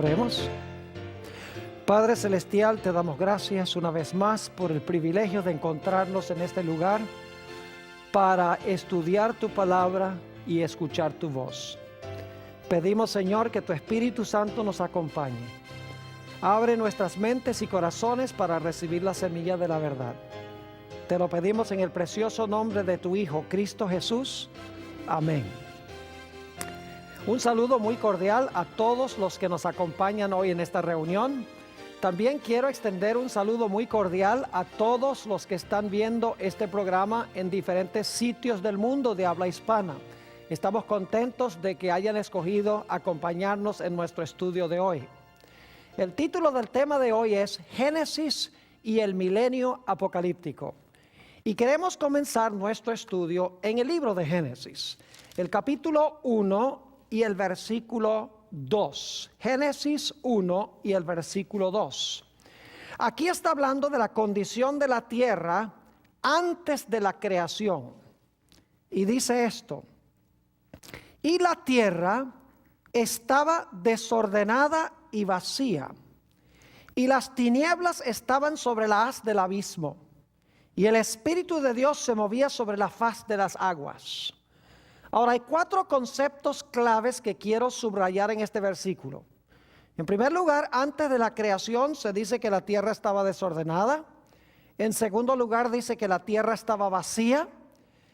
Oremos. Padre Celestial, te damos gracias una vez más por el privilegio de encontrarnos en este lugar para estudiar tu palabra y escuchar tu voz. Pedimos, Señor, que tu Espíritu Santo nos acompañe. Abre nuestras mentes y corazones para recibir la semilla de la verdad. Te lo pedimos en el precioso nombre de tu Hijo, Cristo Jesús. Amén. Un saludo muy cordial a todos los que nos acompañan hoy en esta reunión. También quiero extender un saludo muy cordial a todos los que están viendo este programa en diferentes sitios del mundo de habla hispana. Estamos contentos de que hayan escogido acompañarnos en nuestro estudio de hoy. El título del tema de hoy es Génesis y el milenio apocalíptico. Y queremos comenzar nuestro estudio en el libro de Génesis, el capítulo 1 y el versículo 2. Génesis 1 y el versículo 2. Aquí está hablando de la condición de la tierra antes de la creación. Y dice esto: y la tierra estaba desordenada y vacía, y las tinieblas estaban sobre la haz del abismo, y el Espíritu de Dios se movía sobre la faz de las aguas. Ahora hay 4 conceptos claves que quiero subrayar en este versículo. En primer lugar, antes de la creación se dice que la tierra estaba desordenada. En segundo lugar, dice que la tierra estaba vacía.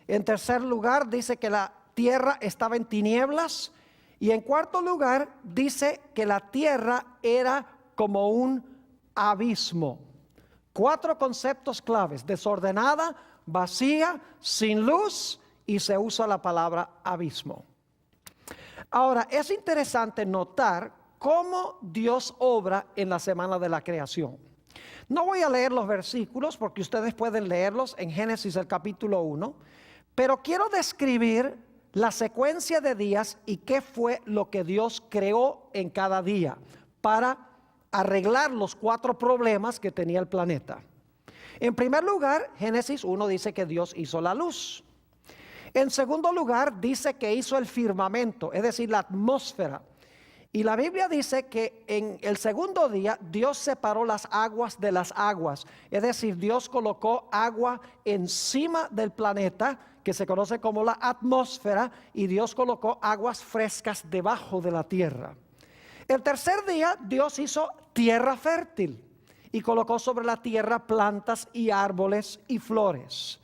En tercer lugar, dice que la tierra estaba en tinieblas. Y en cuarto lugar, dice que la tierra era como un abismo. 4 conceptos claves: desordenada, vacía, sin luz, y se usa la palabra abismo. Ahora, es interesante notar cómo Dios obra en la semana de la creación. No voy a leer los versículos porque ustedes pueden leerlos en Génesis el capítulo 1, pero quiero describir la secuencia de días y qué fue lo que Dios creó en cada día para arreglar los 4 problemas que tenía el planeta. En primer lugar, Génesis 1 dice que Dios hizo la luz. En segundo lugar, dice que hizo el firmamento, es decir, la atmósfera. Y la Biblia dice que en el segundo día Dios separó las aguas de las aguas. Es decir, Dios colocó agua encima del planeta, que se conoce como la atmósfera, y Dios colocó aguas frescas debajo de la tierra. El tercer día Dios hizo tierra fértil y colocó sobre la tierra plantas y árboles y flores.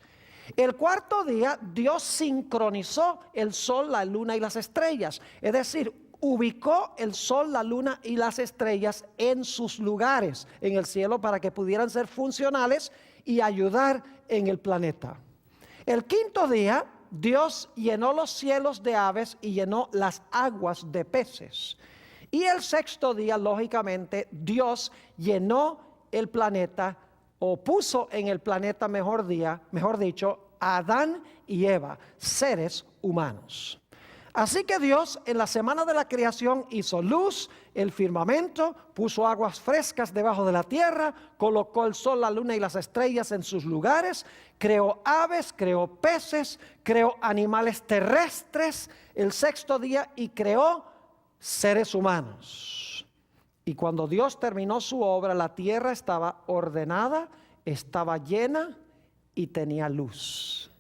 El cuarto día Dios sincronizó el sol, la luna y las estrellas, es decir, ubicó el sol, la luna y las estrellas en sus lugares en el cielo para que pudieran ser funcionales y ayudar en el planeta. El quinto día Dios llenó los cielos de aves y llenó las aguas de peces. Y el sexto día, lógicamente, Dios llenó el planeta, o puso en el planeta, mejor dicho, a Adán y Eva, seres humanos. Así que Dios en la semana de la creación hizo luz, el firmamento, puso aguas frescas debajo de la tierra, colocó el sol, la luna y las estrellas en sus lugares, creó aves, creó peces, creó animales terrestres el sexto día y creó seres humanos. Y cuando Dios terminó su obra, la tierra estaba ordenada, estaba llena y tenía luz.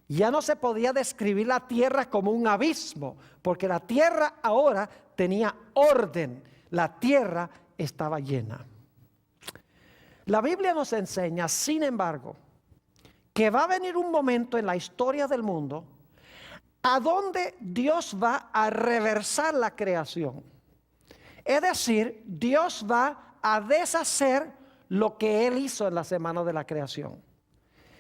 Ya no se podía describir la tierra como un abismo, porque la tierra ahora tenía orden. La tierra estaba llena. La Biblia nos enseña, sin embargo, que va a venir un momento en la historia del mundo a donde Dios va a reversar la creación. Es decir, Dios va a deshacer lo que Él hizo en la semana de la creación.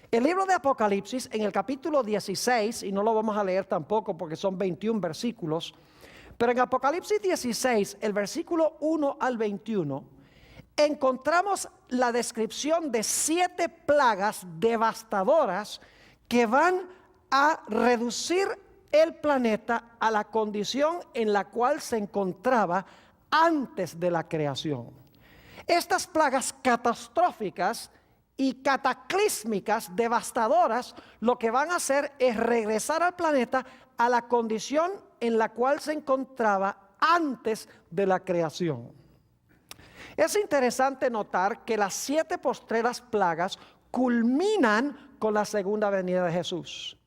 El libro de Apocalipsis, en el capítulo 16, y no lo vamos a leer tampoco porque son 21 versículos, pero en Apocalipsis 16, el versículo 1 al 21, encontramos la descripción de 7 plagas devastadoras que van a reducir el planeta a la condición en la cual se encontraba antes de la creación. Estas plagas catastróficas y cataclísmicas, devastadoras, lo que van a hacer es regresar al planeta a la condición en la cual se encontraba antes de la creación. Es interesante notar que las 7 postreras plagas culminan con la segunda venida de Jesús.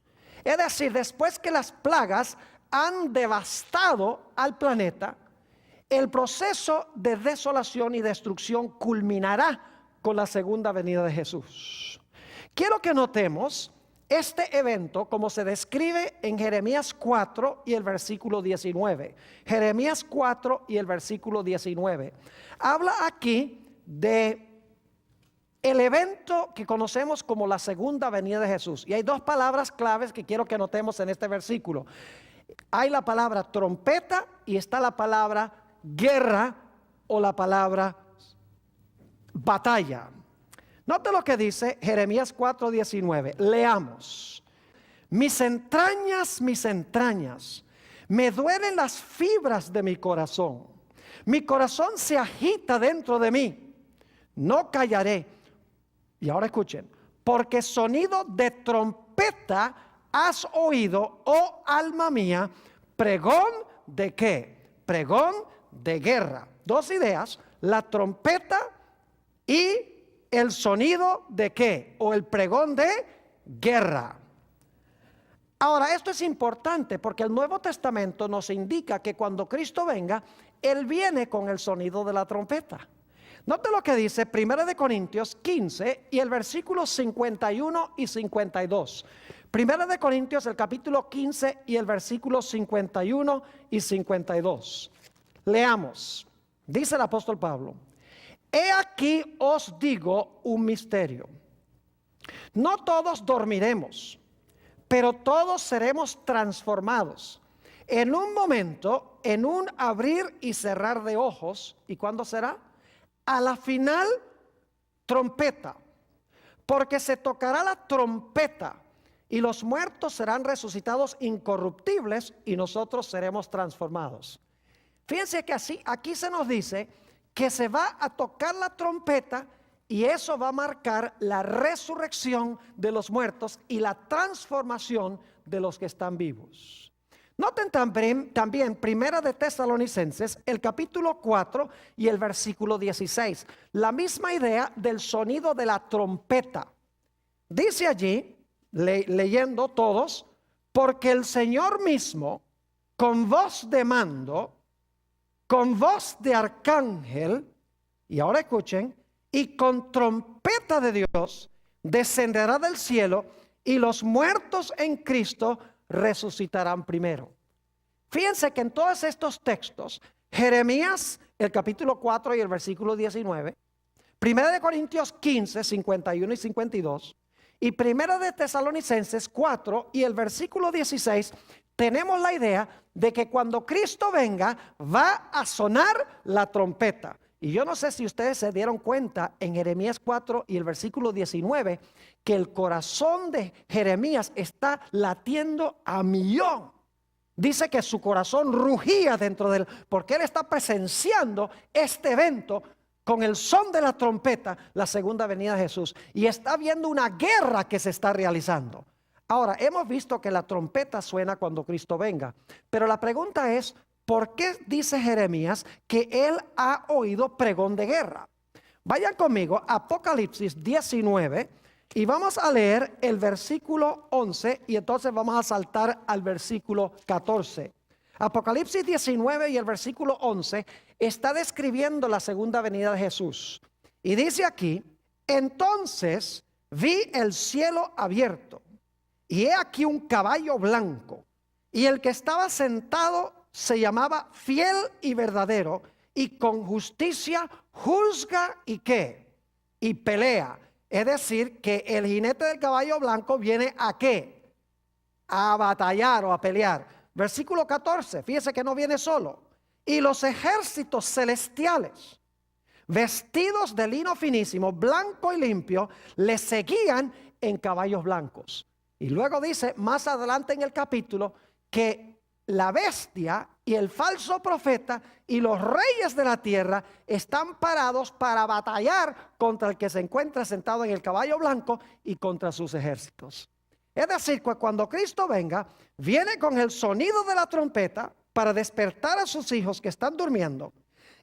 Es decir, después que las plagas han devastado al planeta, el proceso de desolación y destrucción culminará con la segunda venida de Jesús. Quiero que notemos este evento como se describe en Jeremías 4 y el versículo 19. Jeremías 4 y el versículo 19. Habla aquí de el evento que conocemos como la segunda venida de Jesús. Y hay 2 palabras claves que quiero que notemos en este versículo. Hay la palabra trompeta y está la palabra guerra o la palabra batalla. Note lo que dice Jeremías 4:19. Leamos. Mis entrañas, me duelen las fibras de mi corazón. Mi corazón se agita dentro de mí. No callaré. Y ahora escuchen. Porque sonido de trompeta has oído, oh alma mía, pregón de ¿qué? Pregón de guerra. 2 ideas, la trompeta y el sonido de ¿qué? O el pregón de guerra. Ahora, esto es importante porque el Nuevo Testamento nos indica que cuando Cristo venga, Él viene con el sonido de la trompeta. Note lo que dice 1 Corintios 15 y el versículo 51 y 52. 1 Corintios el capítulo 15 y el versículo 51 y 52. Leamos. Dice el apóstol Pablo: he aquí os digo un misterio. No todos dormiremos, pero todos seremos transformados. En un momento, en un abrir y cerrar de ojos. ¿Y cuándo será? A la final, trompeta. Porque se tocará la trompeta y los muertos serán resucitados incorruptibles y nosotros seremos transformados. Fíjense que aquí se nos dice que se va a tocar la trompeta y eso va a marcar la resurrección de los muertos y la transformación de los que están vivos. Noten también Primera de Tesalonicenses, el capítulo 4 y el versículo 16. La misma idea del sonido de la trompeta. Dice allí, leyendo todos, porque el Señor mismo, con voz de mando, con voz de arcángel, y ahora escuchen, y con trompeta de Dios, descenderá del cielo y los muertos en Cristo resucitarán primero. Fíjense que en todos estos textos, Jeremías, el capítulo 4 y el versículo 19, 1 Corintios 15, 51 y 52, y 1 de Tesalonicenses 4 y el versículo 16, tenemos la idea de que cuando Cristo venga va a sonar la trompeta. Y yo no sé si ustedes se dieron cuenta en Jeremías 4 y el versículo 19 que el corazón de Jeremías está latiendo a millón. Dice que su corazón rugía dentro de él porque él está presenciando este evento con el son de la trompeta, la segunda venida de Jesús, y está viendo una guerra que se está realizando. Ahora, hemos visto que la trompeta suena cuando Cristo venga, pero la pregunta es, ¿por qué dice Jeremías que él ha oído pregón de guerra? Vayan conmigo a Apocalipsis 19 y vamos a leer el versículo 11 y entonces vamos a saltar al versículo 14. Apocalipsis 19 y el versículo 11 está describiendo la segunda venida de Jesús. Y dice aquí, entonces vi el cielo abierto y he aquí un caballo blanco y el que estaba sentado se llamaba Fiel y Verdadero y con justicia juzga y ¿qué? Y pelea. Es decir, que el jinete del caballo blanco viene ¿a qué? A batallar o a pelear. Versículo 14, fíjese que no viene solo. Y los ejércitos celestiales, vestidos de lino finísimo, blanco y limpio, le seguían en caballos blancos. Y luego dice más adelante en el capítulo que la bestia y el falso profeta y los reyes de la tierra están parados para batallar contra el que se encuentra sentado en el caballo blanco y contra sus ejércitos. Es decir, que cuando Cristo venga, viene con el sonido de la trompeta para despertar a sus hijos que están durmiendo.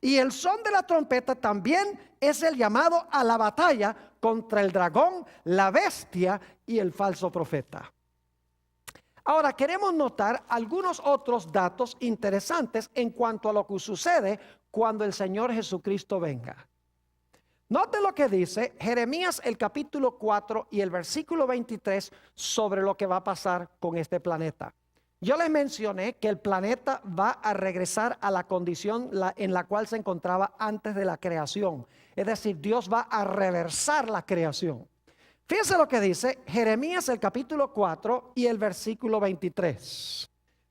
Y el son de la trompeta también es el llamado a la batalla contra el dragón, la bestia y el falso profeta. Ahora queremos notar algunos otros datos interesantes en cuanto a lo que sucede cuando el Señor Jesucristo venga. Note lo que dice Jeremías el capítulo 4 y el versículo 23 sobre lo que va a pasar con este planeta. Yo les mencioné que el planeta va a regresar a la condición en la cual se encontraba antes de la creación. Es decir, Dios va a reversar la creación. Fíjense lo que dice Jeremías el capítulo 4 y el versículo 23.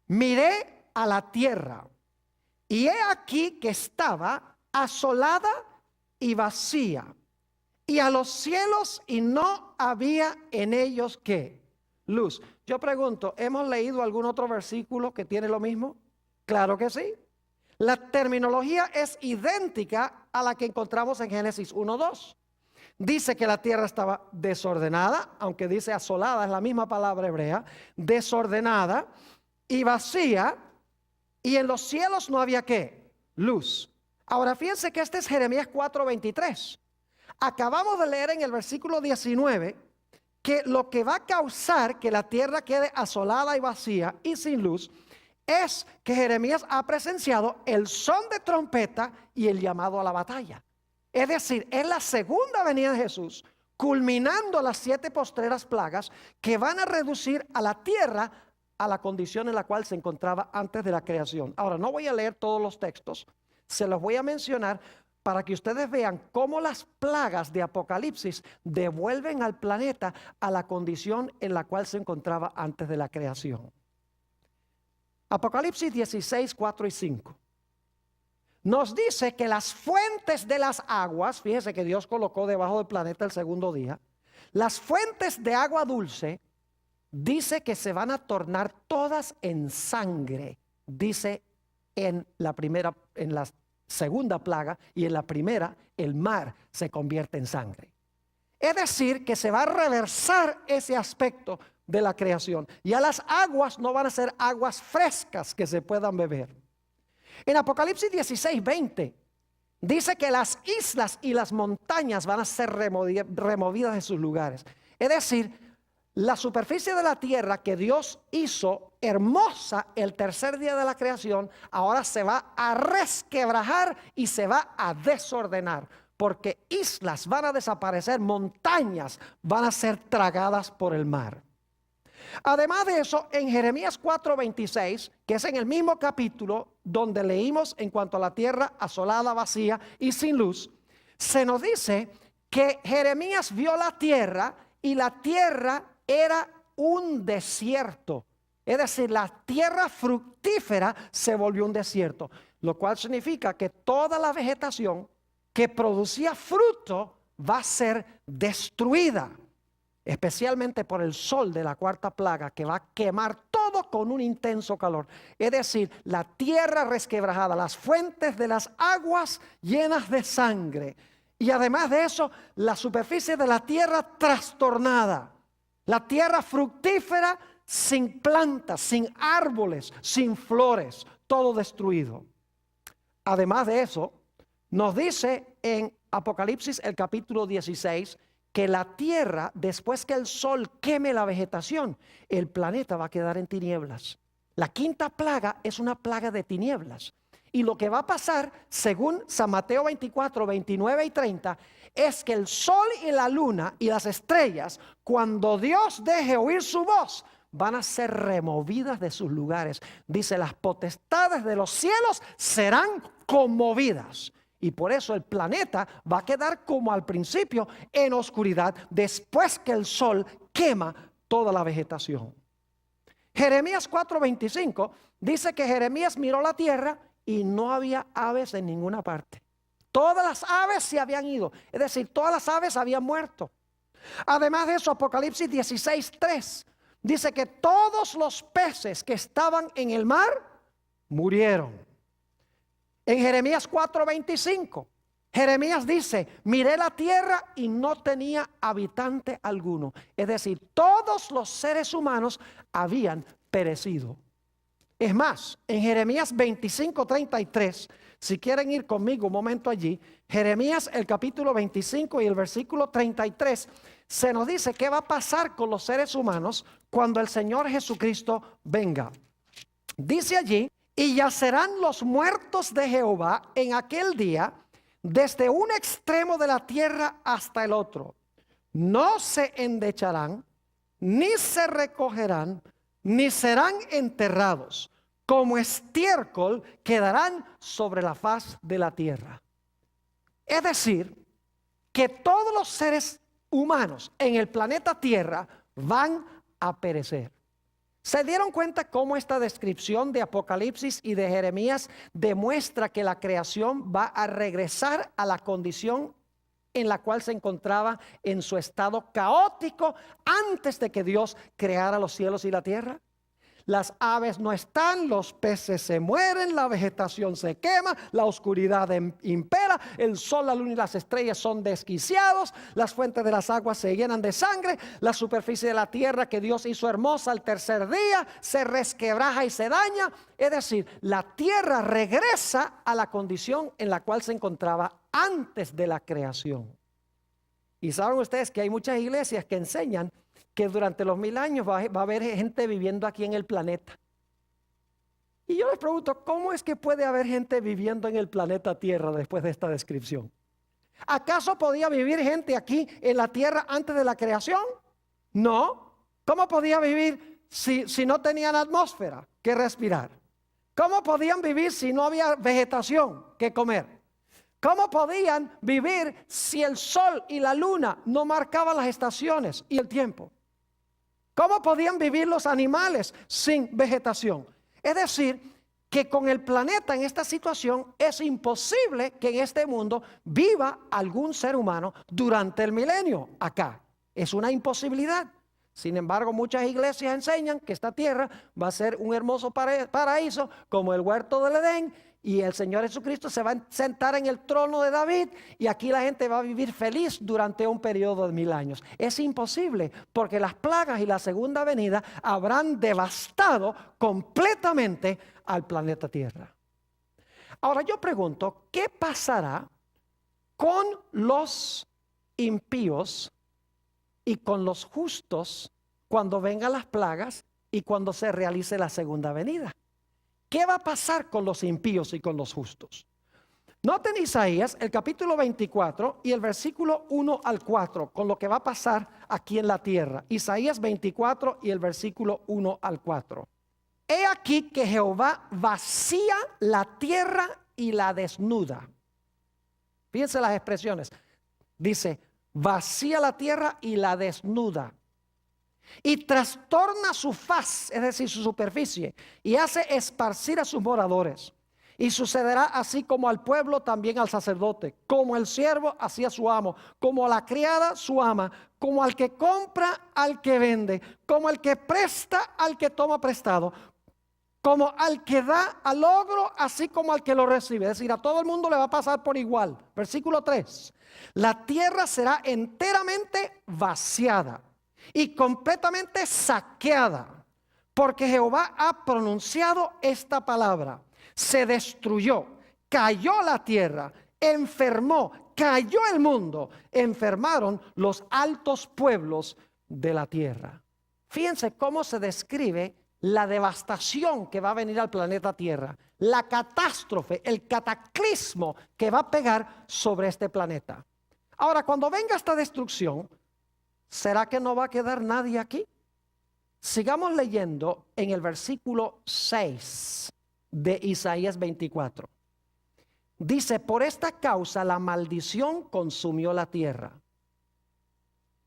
Miré a la tierra y he aquí que estaba asolada y vacía, y a los cielos y no había en ellos ¿qué? Luz. Yo pregunto, ¿hemos leído algún otro versículo que tiene lo mismo? Claro que sí. La terminología es idéntica a la que encontramos en Génesis 1:2. Dice que la tierra estaba desordenada, aunque dice asolada, es la misma palabra hebrea, desordenada y vacía, y en los cielos no había ¿qué? Luz. Ahora fíjense que este es Jeremías 4:23. Acabamos de leer en el versículo 19 que lo que va a causar que la tierra quede asolada y vacía y sin luz es que Jeremías ha presenciado el son de trompeta y el llamado a la batalla. Es decir, es la segunda venida de Jesús, culminando las 7 postreras plagas que van a reducir a la tierra a la condición en la cual se encontraba antes de la creación. Ahora, no voy a leer todos los textos, se los voy a mencionar para que ustedes vean cómo las plagas de Apocalipsis devuelven al planeta a la condición en la cual se encontraba antes de la creación. Apocalipsis 16, 4 y 5. Nos dice que las fuentes de las aguas, fíjese que Dios colocó debajo del planeta el segundo día, las fuentes de agua dulce, dice que se van a tornar todas en sangre, dice en la segunda plaga, y en la primera el mar se convierte en sangre. Es decir, que se va a reversar ese aspecto de la creación. Ya las aguas no van a ser aguas frescas que se puedan beber. En Apocalipsis 16:20 dice que las islas y las montañas van a ser removidas de sus lugares. Es decir, la superficie de la tierra que Dios hizo hermosa el tercer día de la creación, ahora se va a resquebrajar y se va a desordenar, porque islas van a desaparecer, montañas van a ser tragadas por el mar. Además de eso, en Jeremías 4:26, que es en el mismo capítulo donde leímos en cuanto a la tierra asolada, vacía y sin luz, se nos dice que Jeremías vio la tierra y la tierra era un desierto. Es decir, la tierra fructífera se volvió un desierto, lo cual significa que toda la vegetación que producía fruto va a ser destruida, especialmente por el sol de la cuarta plaga, que va a quemar todo con un intenso calor. Es decir, la tierra resquebrajada, las fuentes de las aguas llenas de sangre, y además de eso, la superficie de la tierra trastornada, la tierra fructífera sin plantas, sin árboles, sin flores, todo destruido. Además de eso, nos dice en Apocalipsis el capítulo 16 que la tierra, después que el sol queme la vegetación, el planeta va a quedar en tinieblas. La quinta plaga es una plaga de tinieblas. Y lo que va a pasar, según San Mateo 24, 29 y 30, es que el sol y la luna y las estrellas, cuando Dios deje oír su voz, van a ser removidas de sus lugares. Dice, las potestades de los cielos serán conmovidas. Y por eso el planeta va a quedar como al principio en oscuridad, después que el sol quema toda la vegetación. Jeremías 4:25 dice que Jeremías miró la tierra y no había aves en ninguna parte. Todas las aves se habían ido, es decir, todas las aves habían muerto. Además de eso, Apocalipsis 16:3 dice que todos los peces que estaban en el mar murieron. En Jeremías 4:25, Jeremías dice, miré la tierra y no tenía habitante alguno. Es decir, todos los seres humanos habían perecido. Es más, en Jeremías 25:33, si quieren ir conmigo un momento allí, Jeremías el capítulo 25 y el versículo 33, se nos dice qué va a pasar con los seres humanos cuando el Señor Jesucristo venga. Dice allí, y yacerán los muertos de Jehová en aquel día, desde un extremo de la tierra hasta el otro. No se endecharán, ni se recogerán, ni serán enterrados. Como estiércol quedarán sobre la faz de la tierra. Es decir, que todos los seres humanos en el planeta Tierra van a perecer. ¿Se dieron cuenta cómo esta descripción de Apocalipsis y de Jeremías demuestra que la creación va a regresar a la condición en la cual se encontraba en su estado caótico antes de que Dios creara los cielos y la tierra? Las aves no están, los peces se mueren, la vegetación se quema, la oscuridad impera, el sol, la luna y las estrellas son desquiciados, las fuentes de las aguas se llenan de sangre, la superficie de la tierra que Dios hizo hermosa al tercer día se resquebraja y se daña. Es decir, la tierra regresa a la condición en la cual se encontraba antes de la creación. Y saben ustedes que hay muchas iglesias que enseñan que durante los 1000 años va a haber gente viviendo aquí en el planeta. Y yo les pregunto, ¿cómo es que puede haber gente viviendo en el planeta Tierra después de esta descripción? ¿Acaso podía vivir gente aquí en la Tierra antes de la creación? No. ¿Cómo podía vivir si no tenían atmósfera que respirar? ¿Cómo podían vivir si no había vegetación que comer? ¿Cómo podían vivir si el sol y la luna no marcaban las estaciones y el tiempo? ¿Cómo podían vivir los animales sin vegetación? Es decir, que con el planeta en esta situación es imposible que en este mundo viva algún ser humano durante el milenio acá. Es una imposibilidad. Sin embargo, muchas iglesias enseñan que esta tierra va a ser un hermoso paraíso como el huerto del Edén. Y el Señor Jesucristo se va a sentar en el trono de David y aquí la gente va a vivir feliz durante un periodo de 1000 años. Es imposible porque las plagas y la segunda venida habrán devastado completamente al planeta Tierra. Ahora yo pregunto, ¿qué pasará con los impíos y con los justos cuando vengan las plagas y cuando se realice la segunda venida? ¿Qué va a pasar con los impíos y con los justos? Noten Isaías el capítulo 24 y el versículo 1 al 4 con lo que va a pasar aquí en la tierra. Isaías 24 y el versículo 1 al 4. He aquí que Jehová vacía la tierra y la desnuda. Fíjense las expresiones. Dice, vacía la tierra y la desnuda. Y trastorna su faz, es decir, su superficie, y hace esparcir a sus moradores. Y sucederá así como al pueblo, también al sacerdote, como el siervo, así a su amo, como a la criada, su ama, como al que compra, al que vende, como al que presta, al que toma prestado, como al que da al ogro, así como al que lo recibe. Es decir, a todo el mundo le va a pasar por igual. Versículo 3. La tierra será enteramente vaciada y completamente saqueada, porque Jehová ha pronunciado esta palabra. Se destruyó, cayó la tierra, enfermó, cayó el mundo, enfermaron los altos pueblos de la tierra. Fíjense cómo se describe la devastación que va a venir al planeta Tierra, la catástrofe, el cataclismo que va a pegar sobre este planeta. Ahora, cuando venga esta destrucción, ¿será que no va a quedar nadie aquí? Sigamos leyendo en el versículo 6 de Isaías 24. Dice, por esta causa la maldición consumió la tierra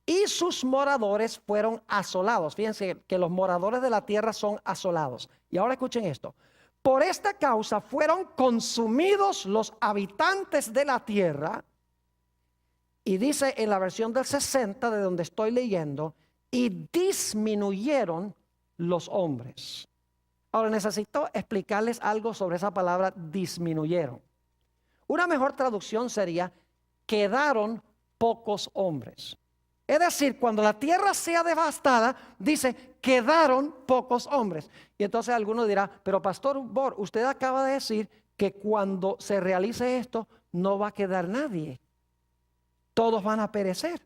y sus moradores fueron asolados. Fíjense que los moradores de la tierra son asolados. Y ahora escuchen esto. Por esta causa fueron consumidos los habitantes de la tierra. Y dice en la versión del 60 de donde estoy leyendo, y disminuyeron los hombres. Ahora necesito explicarles algo sobre esa palabra disminuyeron. Una mejor traducción sería quedaron pocos hombres. Es decir, cuando la tierra sea devastada, dice, quedaron pocos hombres. Y entonces alguno dirá, pero Pastor Bor, usted acaba de decir que cuando se realice esto, no va a quedar nadie. Todos van a perecer.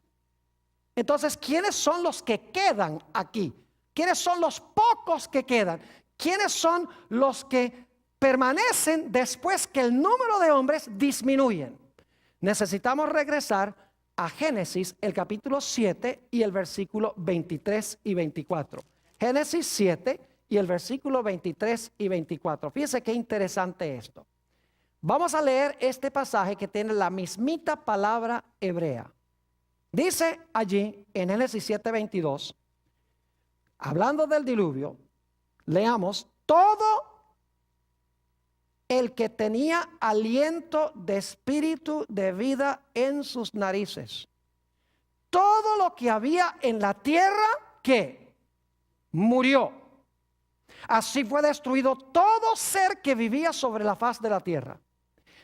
Entonces, ¿quiénes son los que quedan aquí? ¿Quiénes son los pocos que quedan? ¿Quiénes son los que permanecen después que el número de hombres disminuyen? Necesitamos regresar a Génesis, el capítulo 7 y el versículo 23 y 24. Génesis 7 y el versículo 23 y 24. Fíjense qué interesante esto. Vamos a leer este pasaje que tiene la mismita palabra hebrea. Dice allí en Génesis 7:22, hablando del diluvio, leamos, todo el que tenía aliento de espíritu de vida en sus narices, todo lo que había en la tierra, ¿qué? Murió. Así fue destruido todo ser que vivía sobre la faz de la tierra,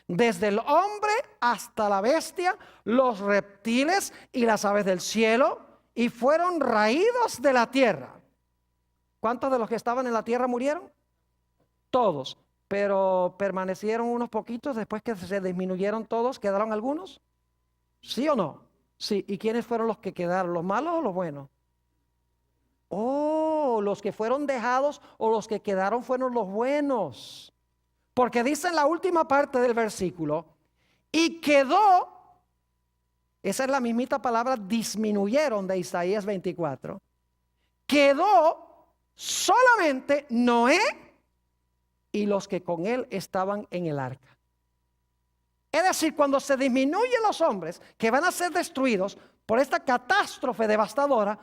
desde el hombre hasta la bestia, los reptiles y las aves del cielo, y fueron raídos de la tierra. ¿Cuántos de los que estaban en la tierra murieron? Todos. Pero permanecieron unos poquitos después que se disminuyeron todos. ¿Quedaron algunos? ¿Sí o no? Sí. ¿Y quiénes fueron los que quedaron? ¿Los malos o los buenos? Oh, los que fueron dejados o los que quedaron fueron los buenos. Porque dice en la última parte del versículo, y quedó, esa es la mismita palabra, disminuyeron de Isaías 24, quedó solamente Noé y los que con él estaban en el arca. Es decir, cuando se disminuyen los hombres que van a ser destruidos por esta catástrofe devastadora,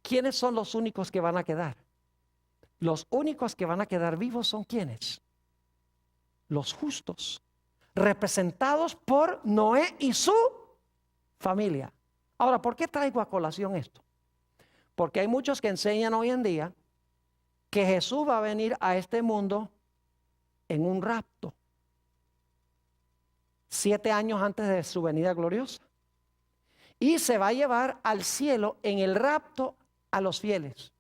¿quiénes son los únicos que van a quedar? Los únicos que van a quedar vivos son ¿quiénes? Los justos, representados por Noé y su familia. Ahora, ¿por qué traigo a colación esto? Porque hay muchos que enseñan hoy en día que Jesús va a venir a este mundo en un rapto, 7 años antes de su venida gloriosa, y se va a llevar al cielo en el rapto a los fieles.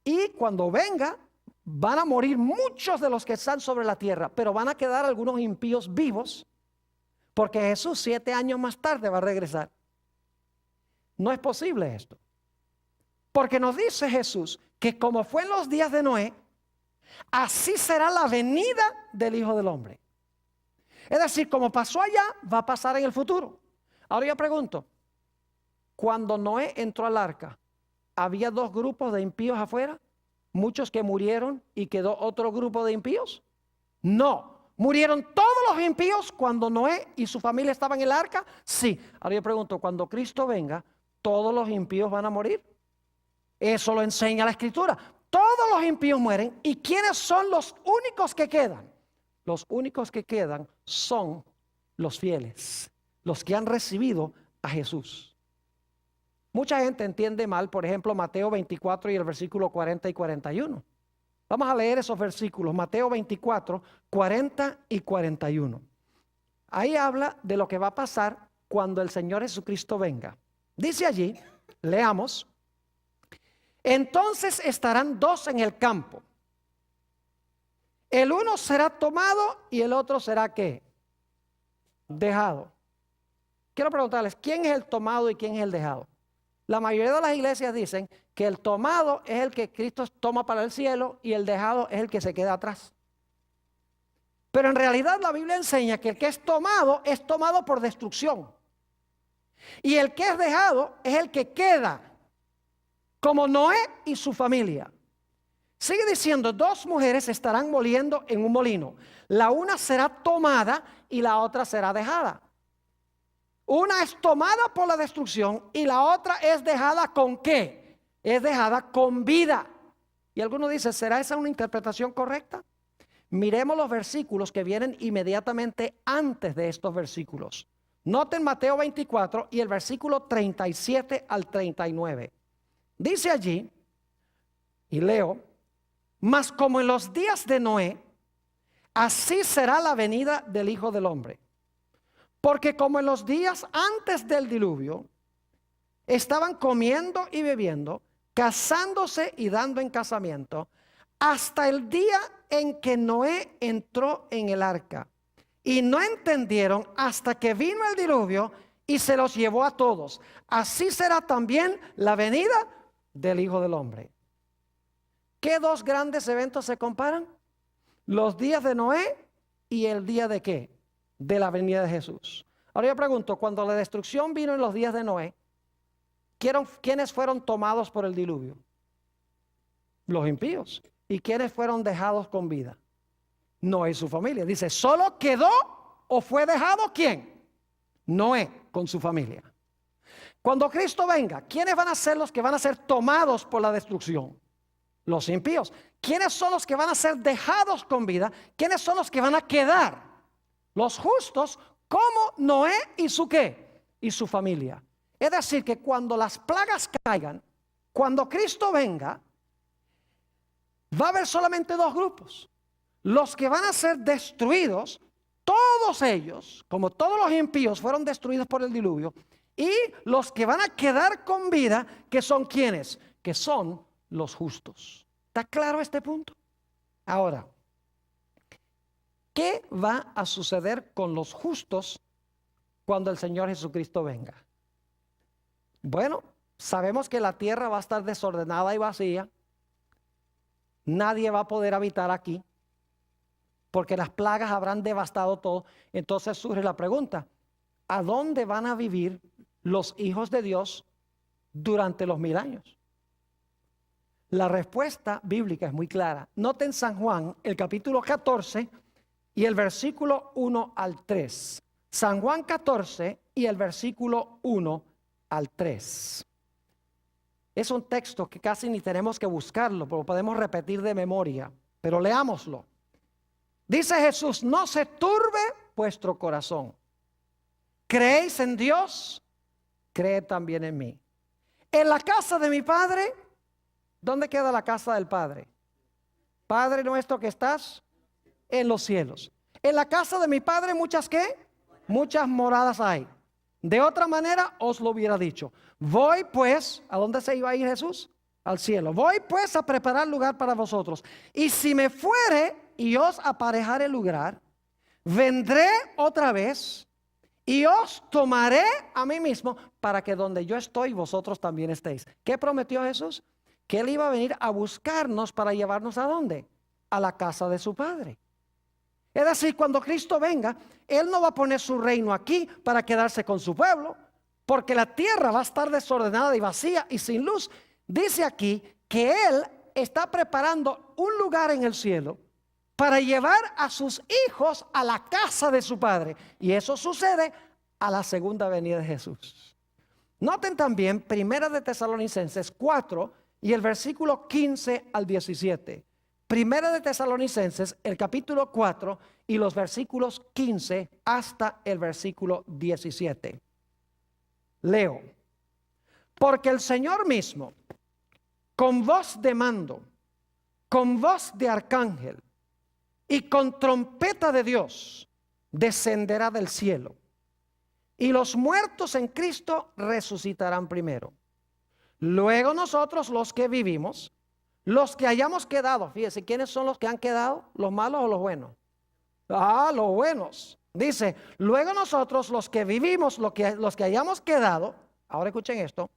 Y cuando venga, van a morir muchos de los que están sobre la tierra, pero van a quedar algunos impíos vivos, porque Jesús 7 años más tarde va a regresar. No es posible esto, porque nos dice Jesús que como fue en los días de Noé, así será la venida del Hijo del Hombre. Es decir, como pasó allá, va a pasar en el futuro. Ahora yo pregunto, cuando Noé entró al arca, ¿había 2 grupos de impíos afuera? ¿Muchos que murieron y quedó otro grupo de impíos? No, ¿murieron todos los impíos cuando Noé y su familia estaban en el arca? Sí. Ahora yo pregunto, cuando Cristo venga, ¿todos los impíos van a morir? Eso lo enseña la Escritura. Todos los impíos mueren. ¿Y quiénes son los únicos que quedan? Los únicos que quedan son los fieles, los que han recibido a Jesús. Mucha gente entiende mal, por ejemplo, Mateo 24 y el versículo 40 y 41. Vamos a leer esos versículos, Mateo 24, 40 y 41. Ahí habla de lo que va a pasar cuando el Señor Jesucristo venga. Dice allí, leamos, entonces estarán 2 en el campo. El uno será tomado y el otro será ¿qué? Dejado. Quiero preguntarles, ¿quién es el tomado y quién es el dejado? La mayoría de las iglesias dicen que el tomado es el que Cristo toma para el cielo y el dejado es el que se queda atrás. Pero en realidad la Biblia enseña que el que es tomado por destrucción. Y el que es dejado es el que queda, como Noé y su familia. Sigue diciendo, 2 mujeres estarán moliendo en un molino. La una será tomada y la otra será dejada. Una es tomada por la destrucción y la otra es dejada ¿con qué? Es dejada con vida. Y alguno dice, ¿será esa una interpretación correcta? Miremos los versículos que vienen inmediatamente antes de estos versículos. Noten Mateo 24 y el versículo 37 al 39. Dice allí, y leo, mas como en los días de Noé, así será la venida del Hijo del Hombre. Porque como en los días antes del diluvio, estaban comiendo y bebiendo, casándose y dando en casamiento, hasta el día en que Noé entró en el arca. Y no entendieron hasta que vino el diluvio y se los llevó a todos. Así será también la venida del Hijo del Hombre. ¿Qué dos grandes eventos se comparan? Los días de Noé y el día de ¿qué? De la venida de Jesús. Ahora yo pregunto, cuando la destrucción vino en los días de Noé, ¿quiénes fueron tomados por el diluvio? Los impíos. ¿Y quiénes fueron dejados con vida? Noé y su familia. Dice, ¿solo quedó o fue dejado quién? Noé con su familia. Cuando Cristo venga, ¿quiénes van a ser los que van a ser tomados por la destrucción? Los impíos. ¿Quiénes son los que van a ser dejados con vida? ¿Quiénes son los que van a quedar? Los justos, como Noé y su ¿qué? Y su familia. Es decir, que cuando las plagas caigan, cuando Cristo venga, va a haber solamente dos grupos. Los que van a ser destruidos, todos ellos, como todos los impíos, fueron destruidos por el diluvio. Y los que van a quedar con vida, que son ¿quiénes? Que son los justos. ¿Está claro este punto? Ahora, ¿qué va a suceder con los justos cuando el Señor Jesucristo venga? Bueno, sabemos que la tierra va a estar desordenada y vacía. Nadie va a poder habitar aquí, porque las plagas habrán devastado todo. Entonces surge la pregunta, ¿a dónde van a vivir los hijos de Dios durante los 1000 años? La respuesta bíblica es muy clara. Noten San Juan, el capítulo 14 y el versículo 1 al 3. San Juan 14 y el versículo 1 al 3. Es un texto que casi ni tenemos que buscarlo, porque lo podemos repetir de memoria, pero leámoslo. Dice Jesús, no se turbe vuestro corazón. ¿Creéis en Dios? Creed también en mí. En la casa de mi Padre, ¿dónde queda la casa del Padre? Padre nuestro que estás en los cielos. En la casa de mi Padre muchas ¿qué? Muchas moradas hay. De otra manera os lo hubiera dicho. Voy pues, ¿a dónde se iba a ir Jesús? Al cielo. Voy pues a preparar lugar para vosotros. Y si me fuere y os aparejare lugar, vendré otra vez y os tomaré a mí mismo, para que donde yo estoy vosotros también estéis. ¿Qué prometió Jesús? Que Él iba a venir a buscarnos para llevarnos ¿a dónde? A la casa de su Padre. Es decir, cuando Cristo venga, Él no va a poner su reino aquí para quedarse con su pueblo, porque la tierra va a estar desordenada y vacía y sin luz. Dice aquí que Él está preparando un lugar en el cielo para llevar a sus hijos a la casa de su Padre. Y eso sucede a la segunda venida de Jesús. Noten también Primera de Tesalonicenses 4 y el versículo 15 al 17. Primera de Tesalonicenses, el capítulo 4 y los versículos 15 hasta el versículo 17. Leo. Porque el Señor mismo, con voz de mando, con voz de arcángel y con trompeta de Dios, descenderá del cielo. Y los muertos en Cristo resucitarán primero. Luego nosotros los que vivimos, los que hayamos quedado, fíjense, ¿quiénes son los que han quedado? ¿Los malos o los buenos? Los buenos. Dice, luego nosotros los que vivimos, los que hayamos quedado, ahora escuchen esto,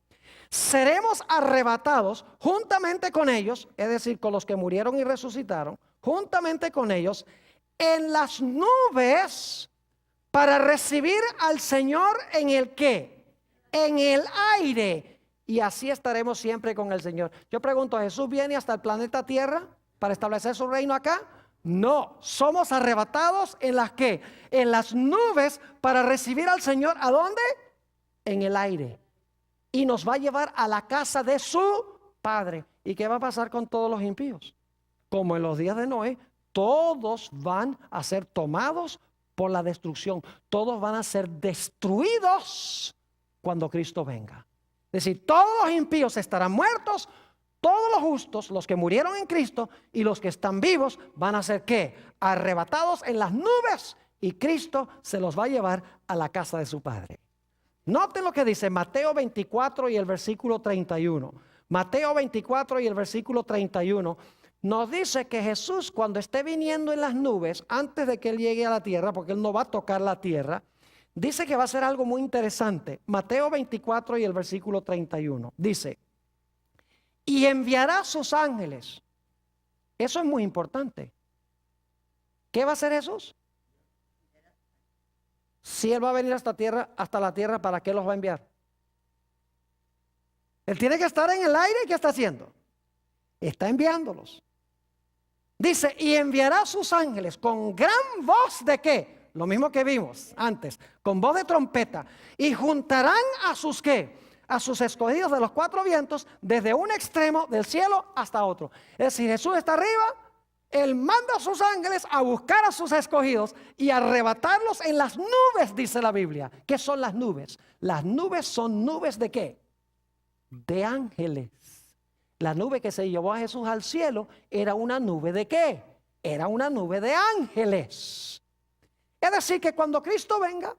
seremos arrebatados juntamente con ellos, es decir, con los que murieron y resucitaron, juntamente con ellos, en las nubes para recibir al Señor en el ¿qué? En el aire. Y así estaremos siempre con el Señor. Yo pregunto, ¿Jesús viene hasta el planeta Tierra para establecer su reino acá? No, somos arrebatados en las ¿qué? En las nubes para recibir al Señor. ¿A dónde? En el aire. Y nos va a llevar a la casa de su Padre. ¿Y qué va a pasar con todos los impíos? Como en los días de Noé, todos van a ser tomados por la destrucción. Todos van a ser destruidos cuando Cristo venga. Es decir, todos los impíos estarán muertos, todos los justos, los que murieron en Cristo y los que están vivos van a ser ¿qué? Arrebatados en las nubes y Cristo se los va a llevar a la casa de su Padre. Noten lo que dice Mateo 24 y el versículo 31. Mateo 24 y el versículo 31 nos dice que Jesús, cuando esté viniendo en las nubes, antes de que Él llegue a la tierra, porque Él no va a tocar la tierra, dice que va a ser algo muy interesante. Mateo 24 y el versículo 31 dice: y enviará sus ángeles. Eso es muy importante. ¿Qué va a hacer Jesús? Si Él va a venir hasta la tierra, ¿para qué los va a enviar? Él tiene que estar en el aire. ¿Y qué está haciendo? Está enviándolos. Dice, y enviará sus ángeles con gran voz de ¿qué? Lo mismo que vimos antes, con voz de trompeta. Y juntarán a sus ¿qué? A sus escogidos de los cuatro vientos, desde un extremo del cielo hasta otro. Es decir, Jesús está arriba. Él manda a sus ángeles a buscar a sus escogidos y arrebatarlos en las nubes, dice la Biblia. ¿Qué son las nubes? Las nubes son nubes de ¿qué? De ángeles. La nube que se llevó a Jesús al cielo era una nube de ¿qué? Era una nube de ángeles. Es decir, que cuando Cristo venga,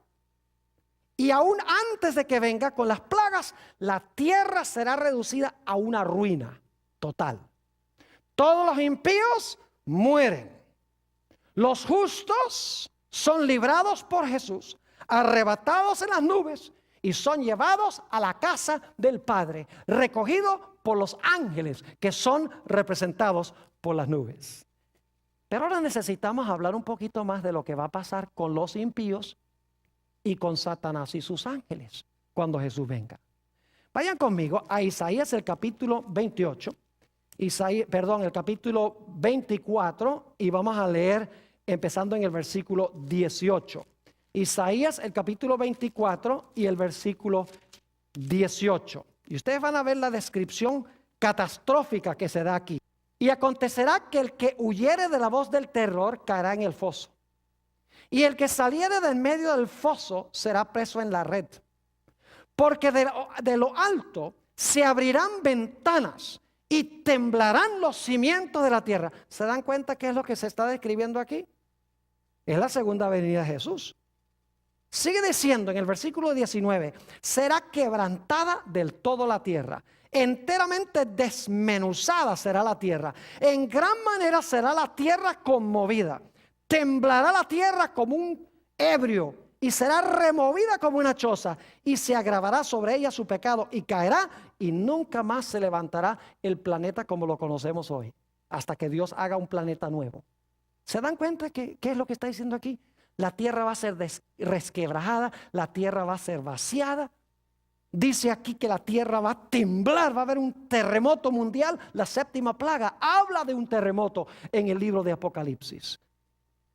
y aún antes de que venga con las plagas, la tierra será reducida a una ruina total. Todos los impíos mueren. Los justos son librados por Jesús, arrebatados en las nubes y son llevados a la casa del Padre, recogidos por los ángeles que son representados por las nubes. Pero ahora necesitamos hablar un poquito más de lo que va a pasar con los impíos y con Satanás y sus ángeles cuando Jesús venga. Vayan conmigo a Isaías el capítulo 28. El capítulo 24, y vamos a leer empezando en el versículo 18. Isaías el capítulo 24 y el versículo 18. Y ustedes van a ver la descripción catastrófica que se da aquí. Y acontecerá que el que huyere de la voz del terror caerá en el foso. Y el que saliere del medio del foso será preso en la red. Porque de lo alto se abrirán ventanas y temblarán los cimientos de la tierra. ¿Se dan cuenta qué es lo que se está describiendo aquí? Es la segunda venida de Jesús. Sigue diciendo en el versículo 19: será quebrantada del todo la tierra, enteramente desmenuzada será la tierra, en gran manera será la tierra conmovida, temblará la tierra como un ebrio y será removida como una choza, y se agravará sobre ella su pecado y caerá, y nunca más se levantará el planeta como lo conocemos hoy, hasta que Dios haga un planeta nuevo. ¿Se dan cuenta qué es lo que está diciendo aquí? La tierra va a ser resquebrajada, la tierra va a ser vaciada. Dice aquí que la tierra va a temblar, va a haber un terremoto mundial. La séptima plaga habla de un terremoto en el libro de Apocalipsis.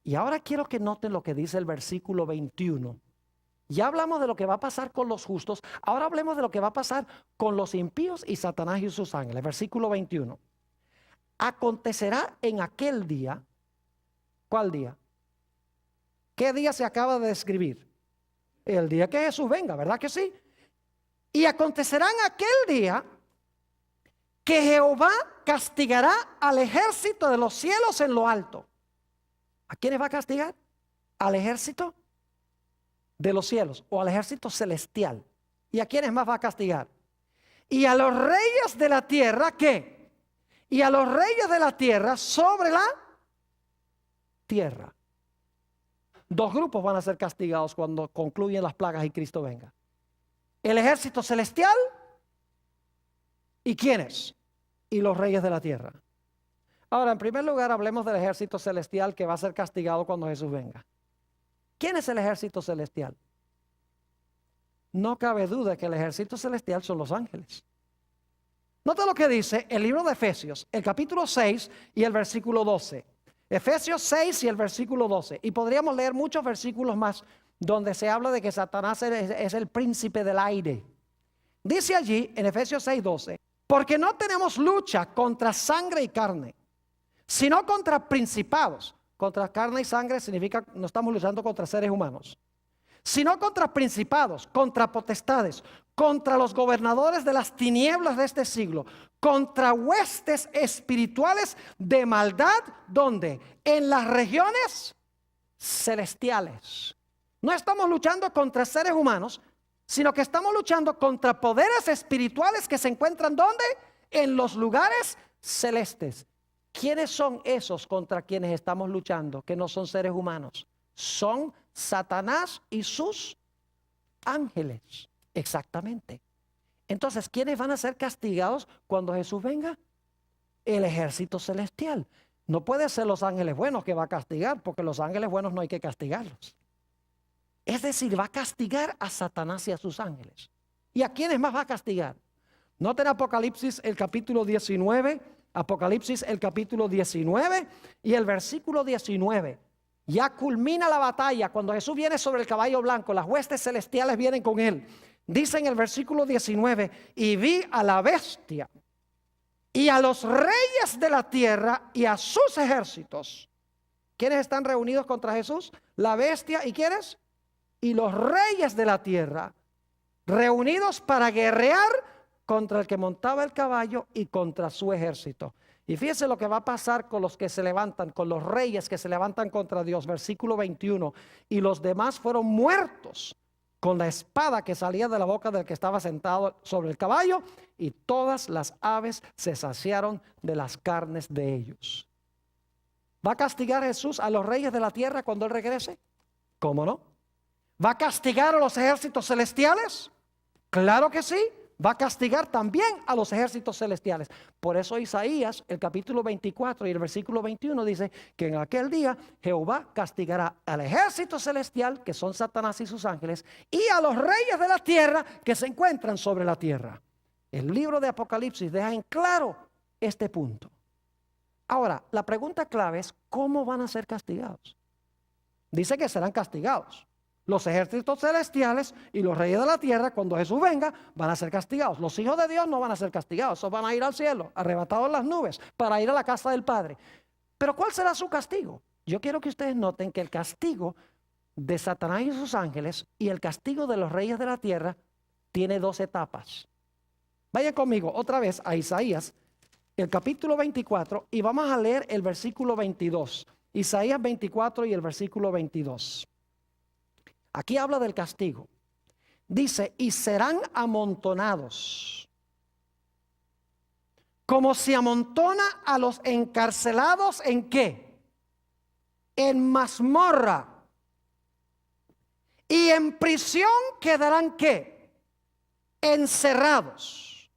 Y ahora quiero que noten lo que dice el versículo 21. Ya hablamos de lo que va a pasar con los justos. Ahora hablemos de lo que va a pasar con los impíos y Satanás y sus ángeles. Versículo 21. Acontecerá en aquel día. ¿Cuál día? ¿Qué día se acaba de describir? El día que Jesús venga, ¿verdad que sí? Y acontecerá en aquel día que Jehová castigará al ejército de los cielos en lo alto. ¿A quiénes va a castigar? Al ejército de los cielos o al ejército celestial. ¿Y a quiénes más va a castigar? Y a los reyes de la tierra, ¿qué? Y a los reyes de la tierra sobre la tierra. Dos grupos van a ser castigados cuando concluyen las plagas y Cristo venga. El ejército celestial. ¿Y quiénes? Y los reyes de la tierra. Ahora, en primer lugar, hablemos del ejército celestial que va a ser castigado cuando Jesús venga. ¿Quién es el ejército celestial? No cabe duda que el ejército celestial son los ángeles. Nota lo que dice el libro de Efesios, el capítulo 6 y el versículo 12. Efesios 6 y el versículo 12. Y podríamos leer muchos versículos más donde se habla de que Satanás es el príncipe del aire. Dice allí en Efesios 6:12: porque no tenemos lucha contra sangre y carne, sino contra principados. Contra carne y sangre significa no estamos luchando contra seres humanos, sino contra principados, contra potestades, contra los gobernadores de las tinieblas de este siglo, contra huestes espirituales de maldad. ¿Dónde? En las regiones celestiales. No estamos luchando contra seres humanos, sino que estamos luchando contra poderes espirituales que se encuentran ¿dónde? En los lugares celestes. ¿Quiénes son esos contra quienes estamos luchando? Que no son seres humanos. Son Satanás y sus ángeles. Exactamente. Entonces, ¿quiénes van a ser castigados cuando Jesús venga? El ejército celestial. No puede ser los ángeles buenos que va a castigar, porque los ángeles buenos no hay que castigarlos. Es decir, va a castigar a Satanás y a sus ángeles. ¿Y a quiénes más va a castigar? Noten Apocalipsis el capítulo 19, Apocalipsis el capítulo 19 y el versículo 19. Ya culmina la batalla cuando Jesús viene sobre el caballo blanco, las huestes celestiales vienen con él. Dice en el versículo 19, y vi a la bestia y a los reyes de la tierra y a sus ejércitos. ¿Quiénes están reunidos contra Jesús? La bestia y ¿quiénes? Y los reyes de la tierra, reunidos para guerrear contra el que montaba el caballo y contra su ejército. Y fíjese lo que va a pasar con los que se levantan, con los reyes que se levantan contra Dios. Versículo 21, y los demás fueron muertos con la espada que salía de la boca del que estaba sentado sobre el caballo, y todas las aves se saciaron de las carnes de ellos. ¿Va a castigar Jesús a los reyes de la tierra cuando Él regrese? ¿Cómo no? ¿Va a castigar a los ejércitos celestiales? Claro que sí. Va a castigar también a los ejércitos celestiales. Por eso Isaías, el capítulo 24 y el versículo 21 dice que en aquel día Jehová castigará al ejército celestial, que son Satanás y sus ángeles, y a los reyes de la tierra que se encuentran sobre la tierra. El libro de Apocalipsis deja en claro este punto. Ahora, la pregunta clave es, ¿cómo van a ser castigados? Dice que serán castigados. Los ejércitos celestiales y los reyes de la tierra, cuando Jesús venga, van a ser castigados. Los hijos de Dios no van a ser castigados, esos van a ir al cielo, arrebatados en las nubes, para ir a la casa del Padre. Pero ¿cuál será su castigo? Yo quiero que ustedes noten que el castigo de Satanás y sus ángeles y el castigo de los reyes de la tierra tiene dos etapas. Vayan conmigo otra vez a Isaías, el capítulo 24, y vamos a leer el versículo 22. Isaías 24 y el versículo 22. Aquí habla del castigo. Dice, y serán amontonados, como se amontona a los encarcelados, ¿en qué? En mazmorra. Y en prisión quedarán, ¿qué? Encerrados.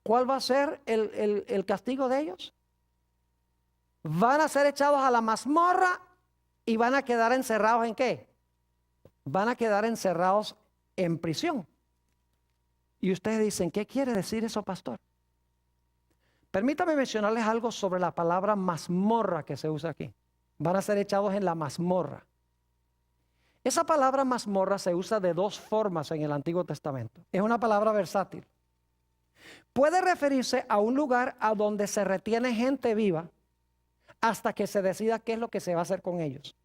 ¿Cuál va a ser el castigo de ellos? Van a ser echados a la mazmorra. ¿Y van a quedar encerrados en qué? Van a quedar encerrados en prisión. Y ustedes dicen, ¿qué quiere decir eso, pastor? Permítame mencionarles algo sobre la palabra mazmorra que se usa aquí. Van a ser echados en la mazmorra. Esa palabra mazmorra se usa de dos formas en el Antiguo Testamento. Es una palabra versátil. Puede referirse a un lugar a donde se retiene gente viva hasta que se decida qué es lo que se va a hacer con ellos.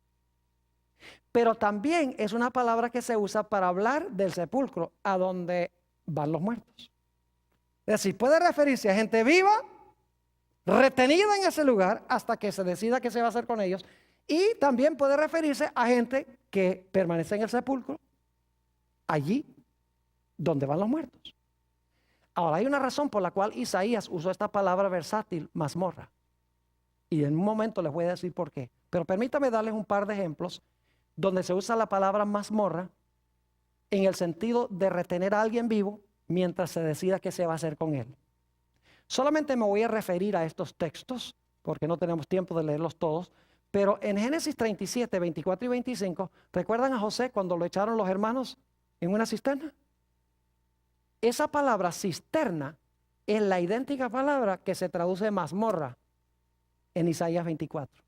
Pero también es una palabra que se usa para hablar del sepulcro, a donde van los muertos. Es decir, puede referirse a gente viva, retenida en ese lugar, hasta que se decida qué se va a hacer con ellos. Y también puede referirse a gente que permanece en el sepulcro, allí donde van los muertos. Ahora, hay una razón por la cual Isaías usó esta palabra versátil, mazmorra. Y en un momento les voy a decir por qué. Pero permítame darles un par de ejemplos donde se usa la palabra mazmorra en el sentido de retener a alguien vivo mientras se decida qué se va a hacer con él. Solamente me voy a referir a estos textos porque no tenemos tiempo de leerlos todos. Pero en Génesis 37, 24 y 25, ¿recuerdan a José cuando lo echaron los hermanos en una cisterna? Esa palabra cisterna es la idéntica palabra que se traduce mazmorra en Isaías 24.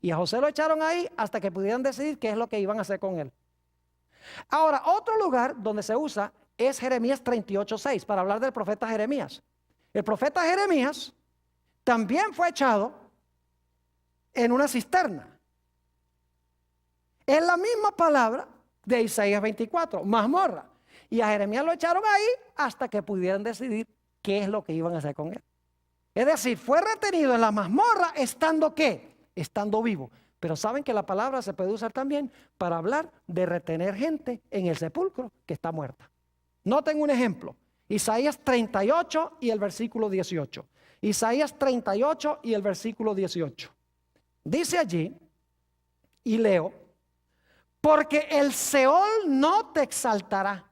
Y a José lo echaron ahí hasta que pudieran decidir qué es lo que iban a hacer con él. Ahora, otro lugar donde se usa es Jeremías 38:6, para hablar del profeta Jeremías. El profeta Jeremías también fue echado en una cisterna. Es la misma palabra de Isaías 24, mazmorra. Y a Jeremías lo echaron ahí hasta que pudieran decidir qué es lo que iban a hacer con él. Es decir, fue retenido en la mazmorra estando ¿qué? Estando vivo. Pero saben que la palabra se puede usar también para hablar de retener gente en el sepulcro que está muerta. Noten un ejemplo. Isaías 38 y el versículo 18. Isaías 38 y el versículo 18. Dice allí, y leo, porque el Seol no te exaltará.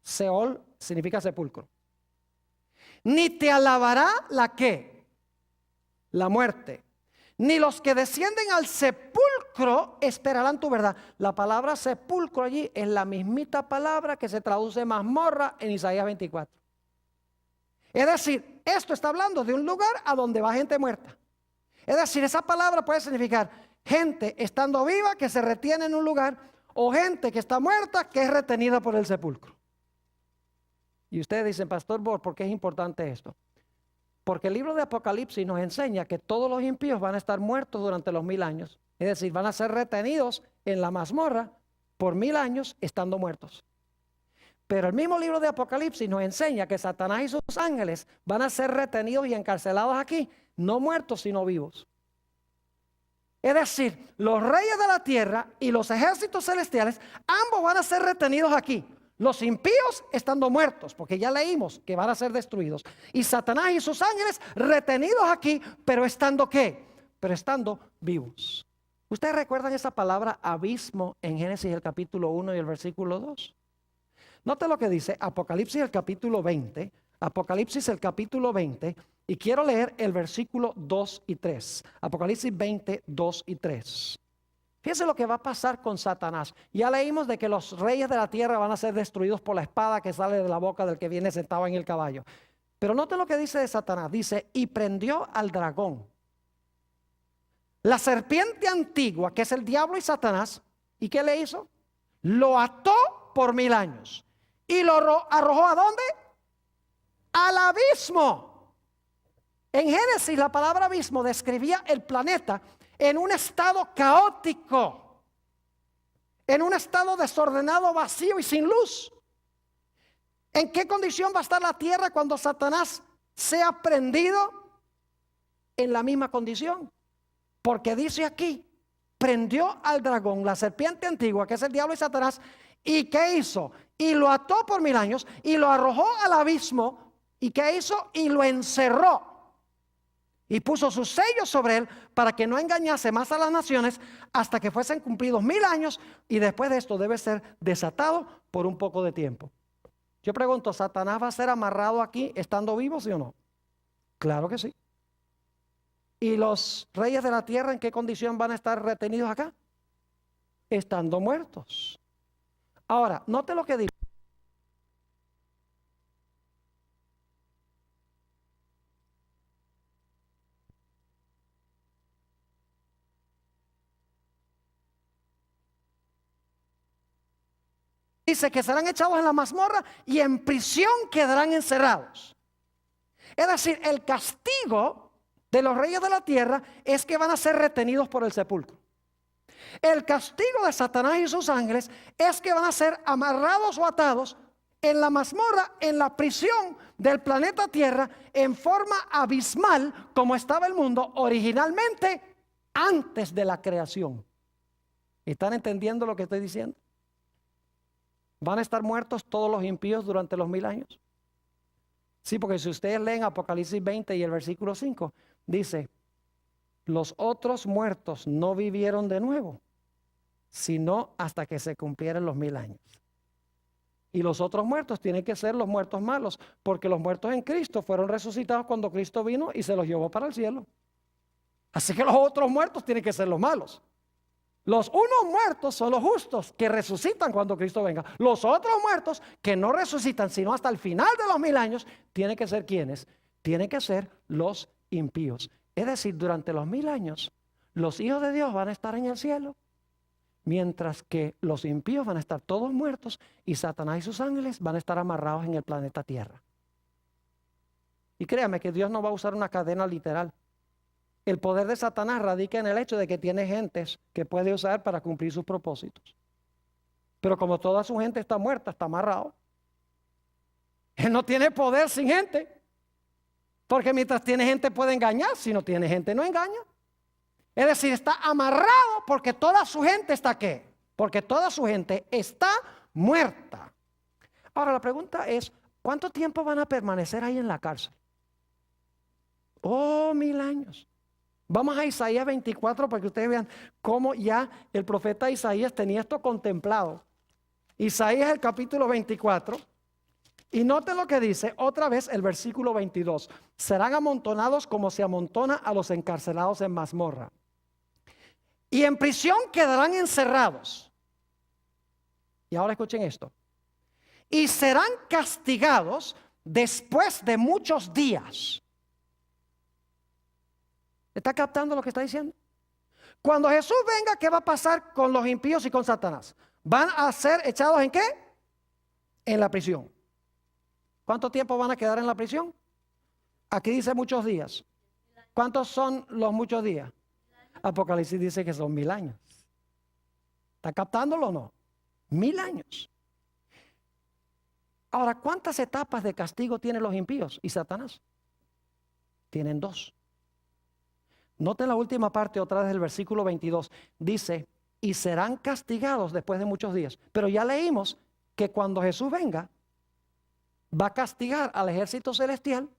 Seol significa sepulcro. Ni te alabará la ¿qué? La muerte. Ni los que descienden al sepulcro esperarán tu verdad. La palabra sepulcro allí es la mismita palabra que se traduce mazmorra en Isaías 24. Es decir, esto está hablando de un lugar a donde va gente muerta. Es decir, esa palabra puede significar gente estando viva que se retiene en un lugar, o gente que está muerta que es retenida por el sepulcro. Y ustedes dicen, Pastor Bor, ¿por qué es importante esto? Porque el libro de Apocalipsis nos enseña que todos los impíos van a estar muertos durante los 1000 años. Es decir, van a ser retenidos en la mazmorra por 1000 años estando muertos. Pero el mismo libro de Apocalipsis nos enseña que Satanás y sus ángeles van a ser retenidos y encarcelados aquí, no muertos sino vivos. Es decir, los reyes de la tierra y los ejércitos celestiales, ambos van a ser retenidos aquí. Los impíos estando muertos, porque ya leímos que van a ser destruidos. Y Satanás y sus ángeles retenidos aquí, pero estando ¿qué? Pero estando vivos. ¿Ustedes recuerdan esa palabra abismo en Génesis el capítulo 1 y el versículo 2? Note lo que dice Apocalipsis el capítulo 20. Apocalipsis el capítulo 20. Y quiero leer el versículo 2 y 3. Apocalipsis 20, 2 y 3. Fíjense lo que va a pasar con Satanás. Ya leímos de que los reyes de la tierra van a ser destruidos por la espada que sale de la boca del que viene sentado en el caballo. Pero noten lo que dice de Satanás. Dice, y prendió al dragón, la serpiente antigua, que es el diablo y Satanás. ¿Y qué le hizo? Lo ató por 1000 años. ¿Y lo arrojó a dónde? Al abismo. En Génesis la palabra abismo describía el planeta en un estado caótico, en un estado desordenado, vacío y sin luz. ¿En qué condición va a estar la tierra cuando Satanás sea prendido? En la misma condición. Porque dice aquí, prendió al dragón, la serpiente antigua, que es el diablo y Satanás. ¿Y qué hizo? Y lo ató por 1000 años y lo arrojó al abismo. ¿Y qué hizo? Y lo encerró. Y puso sus sellos sobre él para que no engañase más a las naciones hasta que fuesen cumplidos 1000 años. Y después de esto debe ser desatado por un poco de tiempo. Yo pregunto, ¿Satanás va a ser amarrado aquí estando vivo, sí o no? Claro que sí. ¿Y los reyes de la tierra en qué condición van a estar retenidos acá? Estando muertos. Ahora, note lo que dice. Dice que serán echados en la mazmorra y en prisión quedarán encerrados. Es decir, el castigo de los reyes de la tierra es que van a ser retenidos por el sepulcro. El castigo de Satanás y sus ángeles es que van a ser amarrados o atados en la mazmorra, en la prisión del planeta Tierra, en forma abismal como estaba el mundo originalmente antes de la creación. ¿Están entendiendo lo que estoy diciendo? ¿Van a estar muertos todos los impíos durante los 1000 años? Sí, porque si ustedes leen Apocalipsis 20 y el versículo 5, dice, los otros muertos no vivieron de nuevo, sino hasta que se cumplieran los 1000 años. Y los otros muertos tienen que ser los muertos malos, porque los muertos en Cristo fueron resucitados cuando Cristo vino y se los llevó para el cielo. Así que los otros muertos tienen que ser los malos. Los unos muertos son los justos que resucitan cuando Cristo venga. Los otros muertos que no resucitan sino hasta el final de los 1000 años, tienen que ser ¿quiénes? Tienen que ser los impíos. Es decir, durante los 1000 años, los hijos de Dios van a estar en el cielo, mientras que los impíos van a estar todos muertos y Satanás y sus ángeles van a estar amarrados en el planeta Tierra. Y créame que Dios no va a usar una cadena literal. El poder de Satanás radica en el hecho de que tiene gentes que puede usar para cumplir sus propósitos. Pero como toda su gente está muerta, está amarrado. Él no tiene poder sin gente. Porque mientras tiene gente puede engañar, si no tiene gente no engaña. Es decir, está amarrado porque toda su gente está ¿qué? Porque toda su gente está muerta. Ahora la pregunta es, ¿cuánto tiempo van a permanecer ahí en la cárcel? Oh, 1000 años. Vamos a Isaías 24 para que ustedes vean cómo ya el profeta Isaías tenía esto contemplado. Isaías el capítulo 24. Y noten lo que dice otra vez el versículo 22. Serán amontonados como se amontona a los encarcelados en mazmorra. Y en prisión quedarán encerrados. Y ahora escuchen esto. Y serán castigados después de muchos días. ¿Está captando lo que está diciendo? Cuando Jesús venga, ¿qué va a pasar con los impíos y con Satanás? ¿Van a ser echados en qué? En la prisión. ¿Cuánto tiempo van a quedar en la prisión? Aquí dice muchos días. ¿Cuántos son los muchos días? Apocalipsis dice que son 1000 años. ¿Está captándolo o no? 1000 años. Ahora, ¿cuántas etapas de castigo tienen los impíos y Satanás? Tienen 2. Noten la última parte otra vez del versículo 22. Dice, y serán castigados después de muchos días. Pero ya leímos que cuando Jesús venga, va a castigar al ejército celestial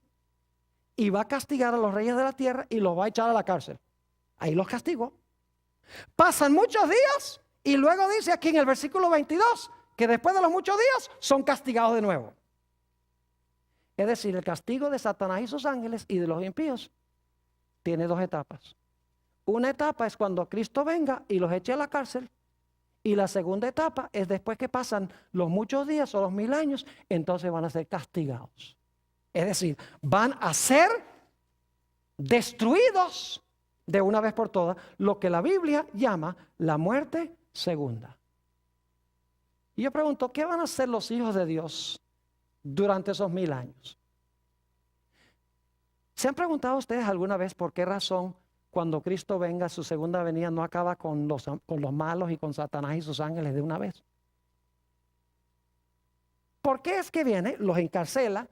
y va a castigar a los reyes de la tierra y los va a echar a la cárcel. Ahí los castigó. Pasan muchos días y luego dice aquí en el versículo 22 que después de los muchos días son castigados de nuevo. Es decir, el castigo de Satanás y sus ángeles y de los impíos tiene 2 etapas. Una etapa es cuando Cristo venga y los eche a la cárcel. Y la segunda etapa es después que pasan los muchos días o los 1000 años, entonces van a ser castigados. Es decir, van a ser destruidos de una vez por todas, lo que la Biblia llama la muerte segunda. Y yo pregunto, ¿qué van a hacer los hijos de Dios durante esos 1000 años? ¿Se han preguntado ustedes alguna vez por qué razón cuando Cristo venga, su segunda venida no acaba con los malos y con Satanás y sus ángeles de una vez? ¿Por qué es que viene, los encarcela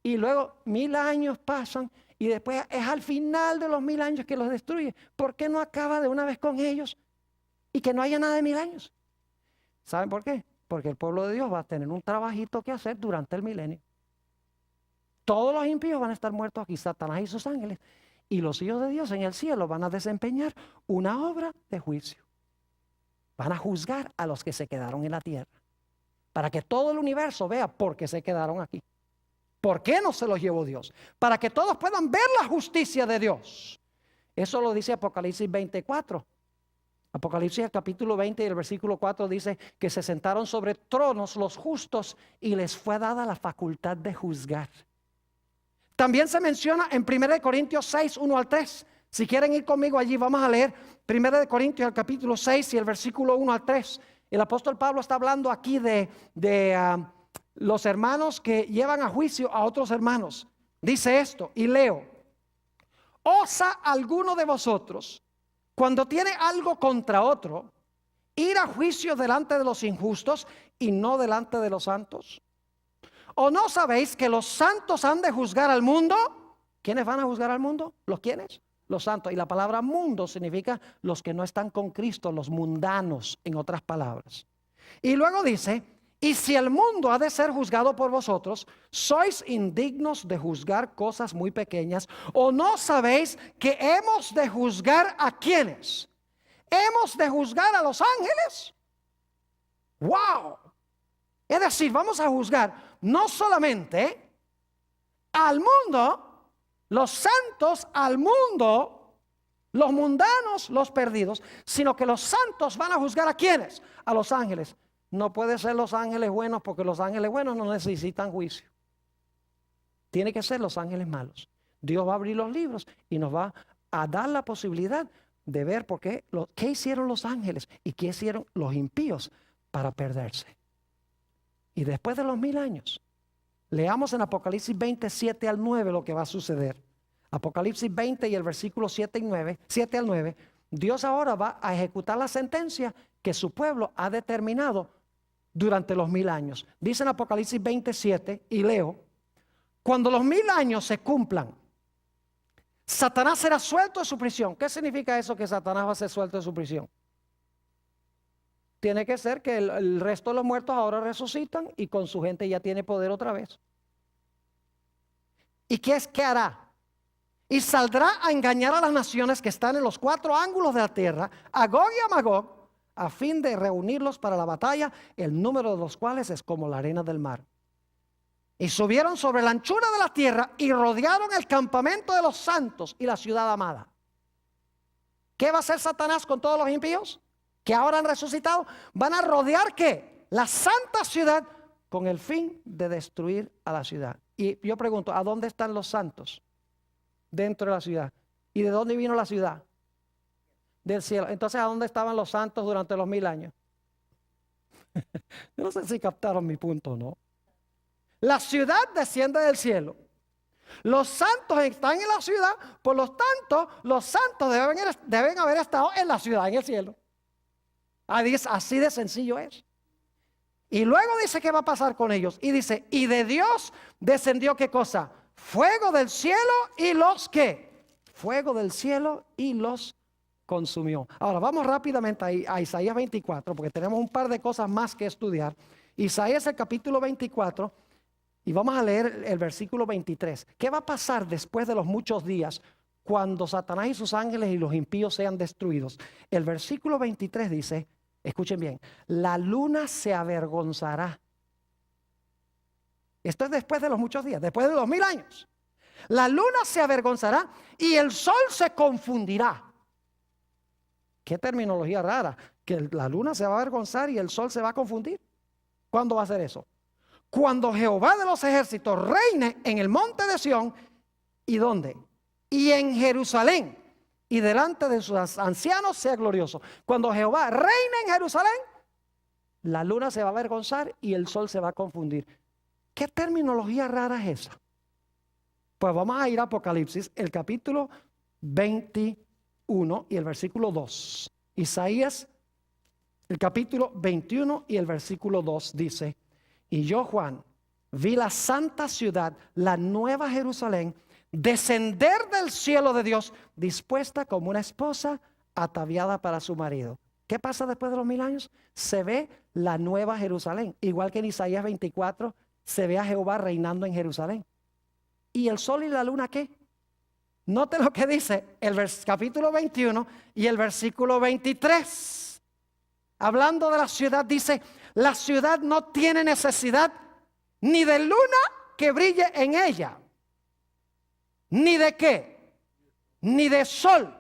y luego 1000 años pasan y después es al final de los 1000 años que los destruye? ¿Por qué no acaba de una vez con ellos y que no haya nada de 1000 años? ¿Saben por qué? Porque el pueblo de Dios va a tener un trabajito que hacer durante el milenio. Todos los impíos van a estar muertos aquí, Satanás y sus ángeles. Y los hijos de Dios en el cielo van a desempeñar una obra de juicio. Van a juzgar a los que se quedaron en la tierra. Para que todo el universo vea por qué se quedaron aquí. ¿Por qué no se los llevó Dios? Para que todos puedan ver la justicia de Dios. Eso lo dice Apocalipsis 24. Apocalipsis el capítulo 20 y el versículo 4 dice que se sentaron sobre tronos los justos y les fue dada la facultad de juzgar. También se menciona en 1 Corintios 6, 1 al 3. Si quieren ir conmigo allí, vamos a leer 1 Corintios el capítulo 6 y el versículo 1 al 3. El apóstol Pablo está hablando aquí de los hermanos que llevan a juicio a otros hermanos. Dice esto, y leo: ¿osa alguno de vosotros, cuando tiene algo contra otro, ir a juicio delante de los injustos y no delante de los santos? ¿O no sabéis que los santos han de juzgar al mundo? ¿Quiénes van a juzgar al mundo? ¿Los quiénes? Los santos. Y la palabra mundo significa los que no están con Cristo, los mundanos, en otras palabras. Y luego dice, y si el mundo ha de ser juzgado por vosotros, sois indignos de juzgar cosas muy pequeñas. ¿O no sabéis que hemos de juzgar a quiénes? ¿Hemos de juzgar a los ángeles? ¡Wow! Es decir, vamos a juzgar no solamente al mundo, los santos, al mundo, los mundanos, los perdidos, sino que los santos van a juzgar a ¿quiénes? A los ángeles. No puede ser los ángeles buenos, porque los ángeles buenos no necesitan juicio. Tiene que ser los ángeles malos. Dios va a abrir los libros y nos va a dar la posibilidad de ver qué hicieron los ángeles y qué hicieron los impíos para perderse. Y después de los 1000 años, leamos en Apocalipsis 20, 7 al 9 lo que va a suceder. Apocalipsis 20 y el versículo 7 al 9, Dios ahora va a ejecutar la sentencia que su pueblo ha determinado durante los 1000 años. Dice en Apocalipsis 27, y leo: cuando los 1000 años se cumplan, Satanás será suelto de su prisión. ¿Qué significa eso, que Satanás va a ser suelto de su prisión? Tiene que ser que el resto de los muertos ahora resucitan y con su gente ya tiene poder otra vez. ¿Y qué hará? Y saldrá a engañar a las naciones que están en los 4 ángulos de la tierra, a Gog y a Magog, a fin de reunirlos para la batalla, el número de los cuales es como la arena del mar. Y subieron sobre la anchura de la tierra y rodearon el campamento de los santos y la ciudad amada. ¿Qué va a hacer Satanás con todos los impíos que ahora han resucitado? Van a rodear ¿qué? La santa ciudad, con el fin de destruir a la ciudad. Y yo pregunto, ¿a dónde están los santos? Dentro de la ciudad. ¿Y de dónde vino la ciudad? Del cielo. Entonces, ¿a dónde estaban los santos durante los 1000 años? Yo no sé si captaron mi punto, ¿no? La ciudad desciende del cielo. Los santos están en la ciudad, por lo tanto, los santos deben haber estado en la ciudad, en el cielo. Así de sencillo es. Y luego dice qué va a pasar con ellos. Y dice, y de Dios descendió ¿qué cosa? Fuego del cielo y los ¿qué? Fuego del cielo y los consumió. Ahora vamos rápidamente a Isaías 24, porque tenemos un par de cosas más que estudiar. Isaías el capítulo 24, y vamos a leer el versículo 23. ¿Qué va a pasar después de los muchos días cuando Satanás y sus ángeles y los impíos sean destruidos? El versículo 23 dice, escuchen bien, la luna se avergonzará. Esto es después de los muchos días, después de los 1000 años. La luna se avergonzará y el sol se confundirá. Qué terminología rara, que la luna se va a avergonzar y el sol se va a confundir. ¿Cuándo va a ser eso? Cuando Jehová de los ejércitos reine en el monte de Sión. ¿Y dónde? Y en Jerusalén. Y delante de sus ancianos sea glorioso. Cuando Jehová reine en Jerusalén, la luna se va a avergonzar y el sol se va a confundir. ¿Qué terminología rara es esa? Pues vamos a ir a Apocalipsis, el capítulo 21 y el versículo 2. Isaías, el capítulo 21 y el versículo 2 dice, y yo, Juan, vi la santa ciudad, la nueva Jerusalén, descender del cielo de Dios, dispuesta como una esposa ataviada para su marido. ¿Qué pasa después de los 1000 años? Se ve la nueva Jerusalén, igual que en Isaías 24, se ve a Jehová reinando en Jerusalén. ¿Y el sol y la luna qué? Note lo que dice el capítulo 21 y el versículo 23. Hablando de la ciudad, dice, la ciudad no tiene necesidad ni de luna que brille en ella, ni de qué, ni de sol,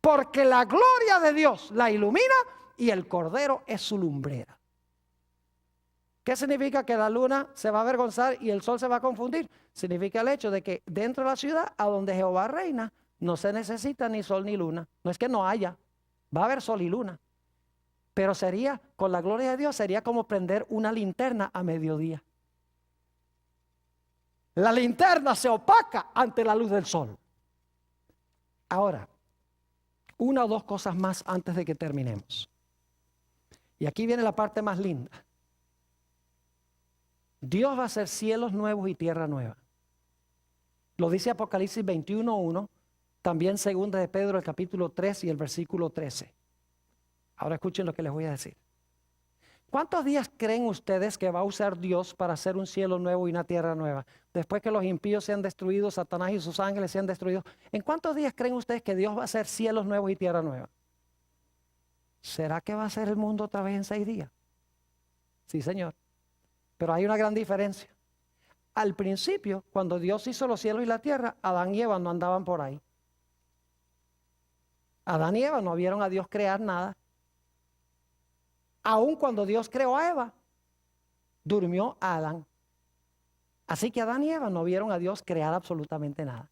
porque la gloria de Dios la ilumina y el Cordero es su lumbrera. ¿Qué significa que la luna se va a avergonzar y el sol se va a confundir? Significa el hecho de que dentro de la ciudad a donde Jehová reina no se necesita ni sol ni luna. No es que no haya, va a haber sol y luna. Pero sería, con la gloria de Dios, sería como prender una linterna a mediodía. La linterna se opaca ante la luz del sol. Ahora, una o dos cosas más antes de que terminemos. Y aquí viene la parte más linda. Dios va a hacer cielos nuevos y tierra nueva. Lo dice Apocalipsis 21:1, también segunda de Pedro, el capítulo 3 y el versículo 13. Ahora escuchen lo que les voy a decir. ¿Cuántos días creen ustedes que va a usar Dios para hacer un cielo nuevo y una tierra nueva? Después que los impíos sean destruidos, Satanás y sus ángeles sean destruidos. ¿En cuántos días creen ustedes que Dios va a hacer cielos nuevos y tierra nueva? ¿Será que va a hacer el mundo otra vez en 6 días? Sí, Señor. Pero hay una gran diferencia. Al principio, cuando Dios hizo los cielos y la tierra, Adán y Eva no andaban por ahí. Adán y Eva no vieron a Dios crear nada. Aun cuando Dios creó a Eva, durmió a Adán. Así que Adán y Eva no vieron a Dios crear absolutamente nada.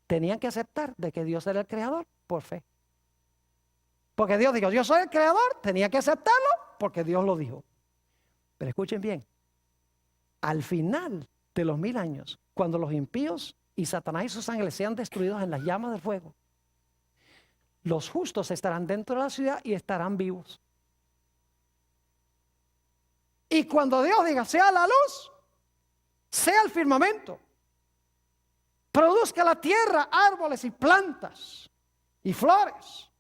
Tenían que aceptar de que Dios era el creador por fe. Porque Dios dijo, yo soy el creador, tenía que aceptarlo porque Dios lo dijo. Pero escuchen bien, al final de los 1000 años, cuando los impíos y Satanás y sus ángeles sean destruidos en las llamas del fuego, los justos estarán dentro de la ciudad y estarán vivos. Y cuando Dios diga, sea la luz, sea el firmamento, Produzca la tierra árboles y plantas y flores.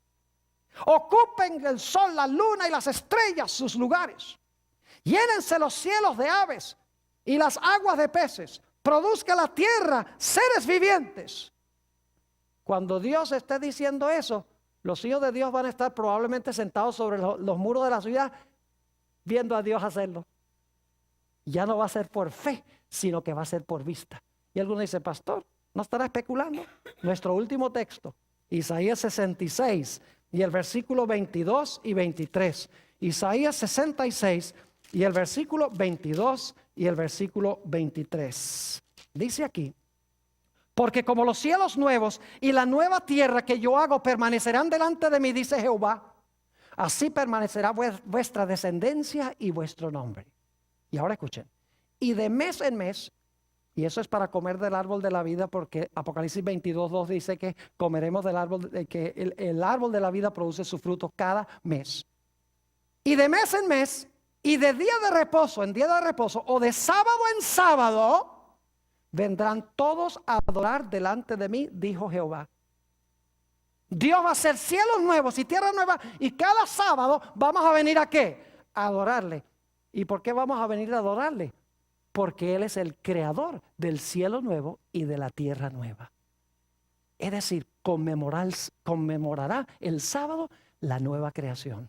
Ocupen el sol, la luna y las estrellas sus lugares. Llénense los cielos de aves y las aguas de peces. Produzca la tierra seres vivientes. Cuando Dios esté diciendo eso, los hijos de Dios van a estar probablemente sentados sobre los muros de la ciudad, viendo a Dios hacerlo. Ya no va a ser por fe, sino que va a ser por vista. Y alguno dice, pastor, ¿no estará especulando? Nuestro último texto, Isaías 66 y el versículo 22 y 23. Isaías 66 y el versículo 22 y el versículo 23. Dice aquí: porque como los cielos nuevos y la nueva tierra que yo hago permanecerán delante de mí, dice Jehová, así permanecerá vuestra descendencia y vuestro nombre. Y ahora escuchen, y de mes en mes, y eso es para comer del árbol de la vida, porque Apocalipsis 22:2 dice que comeremos del árbol, que el árbol de la vida produce su fruto cada mes. Y de mes en mes, y de día de reposo en día de reposo, o de sábado en sábado, vendrán todos a adorar delante de mí, dijo Jehová. Dios va a hacer cielos nuevos y tierra nueva, y cada sábado vamos a venir ¿a qué? A adorarle. ¿Y por qué vamos a venir a adorarle? Porque Él es el creador del cielo nuevo y de la tierra nueva. Es decir, conmemorará el sábado la nueva creación.